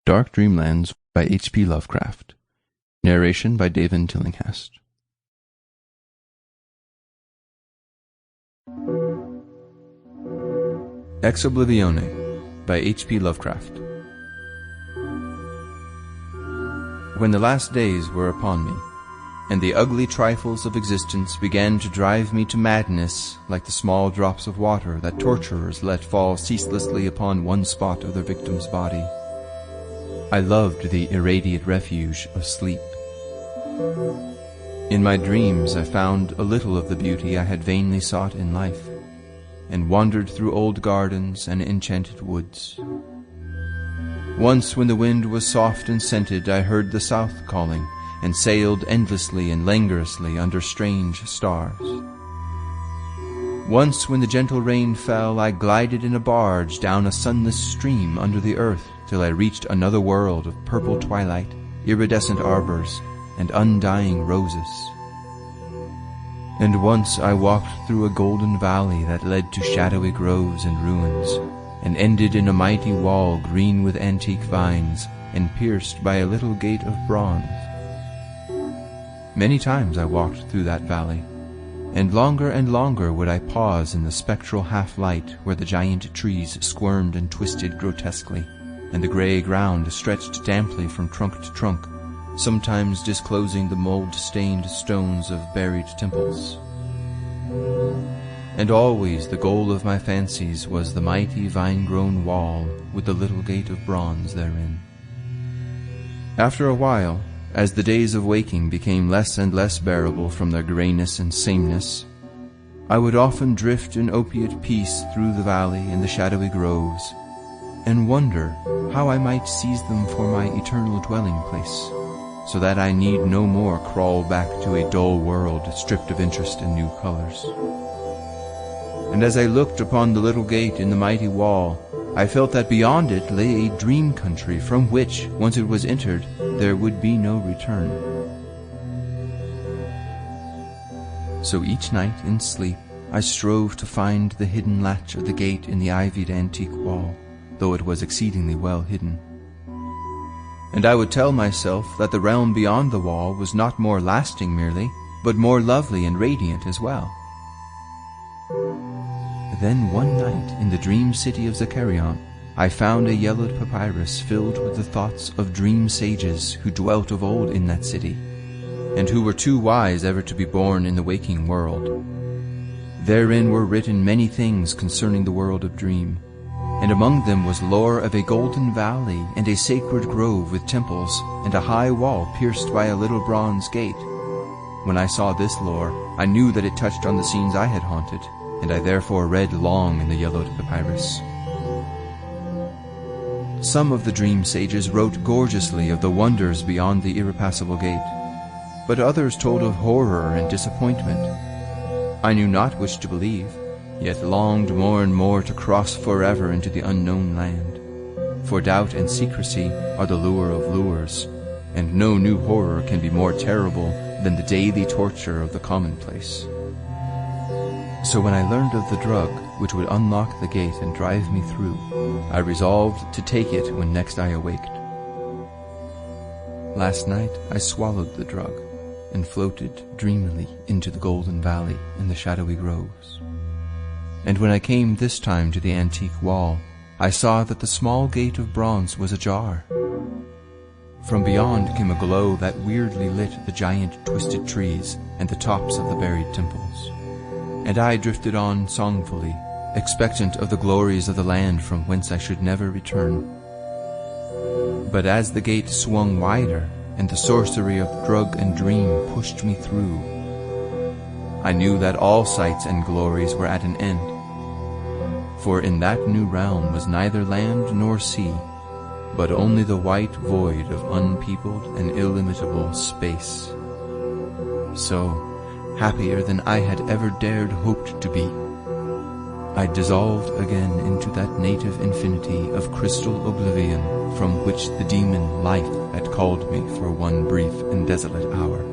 Dark Dreamlands by H.P. Lovecraft. Narration by Daven Tillinghast. Ex Oblivione by H.P. Lovecraft. When the last days were upon me, and the ugly trifles of existence began to drive me to madness like the small drops of water that torturers let fall ceaselessly upon one spot of their victim's body, I loved the irradiate refuge of sleep. In my dreams I found a little of the beauty I had vainly sought in life, and wandered through old gardens and enchanted woods. Once when the wind was soft and scented, I heard the south calling, and sailed endlessly and languorously under strange stars. Once when the gentle rain fell, I glided in a barge down a sunless stream under the earth till I reached another world of purple twilight, iridescent arbors, and undying roses. And once I walked through a golden valley that led to shadowy groves and ruins, and ended in a mighty wall green with antique vines, and pierced by a little gate of bronze. Many times I walked through that valley, and longer would I pause in the spectral half-light where the giant trees squirmed and twisted grotesquely, and the grey ground stretched damply from trunk to trunk, sometimes disclosing the mold-stained stones of buried temples. And always the goal of my fancies was the mighty vine-grown wall with the little gate of bronze therein. After a while, as the days of waking became less and less bearable from their greyness and sameness, I would often drift in opiate peace through the valley and the shadowy groves, and wonder how I might seize them for my eternal dwelling place, so that I need no more crawl back to a dull world stripped of interest and new colors. And as I looked upon the little gate in the mighty wall, I felt that beyond it lay a dream country from which, once it was entered, there would be no return. So each night in sleep I strove to find the hidden latch of the gate in the ivied antique wall, though it was exceedingly well hidden. And I would tell myself that the realm beyond the wall was not more lasting merely, but more lovely and radiant as well. Then one night in the dream city of Zakarion, I found a yellowed papyrus filled with the thoughts of dream sages who dwelt of old in that city, and who were too wise ever to be born in the waking world. Therein were written many things concerning the world of dream, and among them was lore of a golden valley and a sacred grove with temples, and a high wall pierced by a little bronze gate. When I saw this lore, I knew that it touched on the scenes I had haunted, and I therefore read long in the yellowed papyrus. Some of the dream sages wrote gorgeously of the wonders beyond the irrepassable gate, but others told of horror and disappointment. I knew not which to believe, yet longed more and more to cross forever into the unknown land. For doubt and secrecy are the lure of lures, and no new horror can be more terrible than the daily torture of the commonplace. So when I learned of the drug which would unlock the gate and drive me through, I resolved to take it when next I awaked. Last night I swallowed the drug and floated dreamily into the golden valley and the shadowy groves. And when I came this time to the antique wall, I saw that the small gate of bronze was ajar. From beyond came a glow that weirdly lit the giant twisted trees and the tops of the buried temples. And I drifted on songfully, expectant of the glories of the land from whence I should never return. But as the gate swung wider, and the sorcery of drug and dream pushed me through, I knew that all sights and glories were at an end. For in that new realm was neither land nor sea, but only the white void of unpeopled and illimitable space. So, happier than I had ever dared hoped to be, I dissolved again into that native infinity of crystal oblivion from which the demon life had called me for one brief and desolate hour.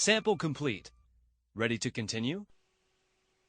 Sample complete. Ready to continue?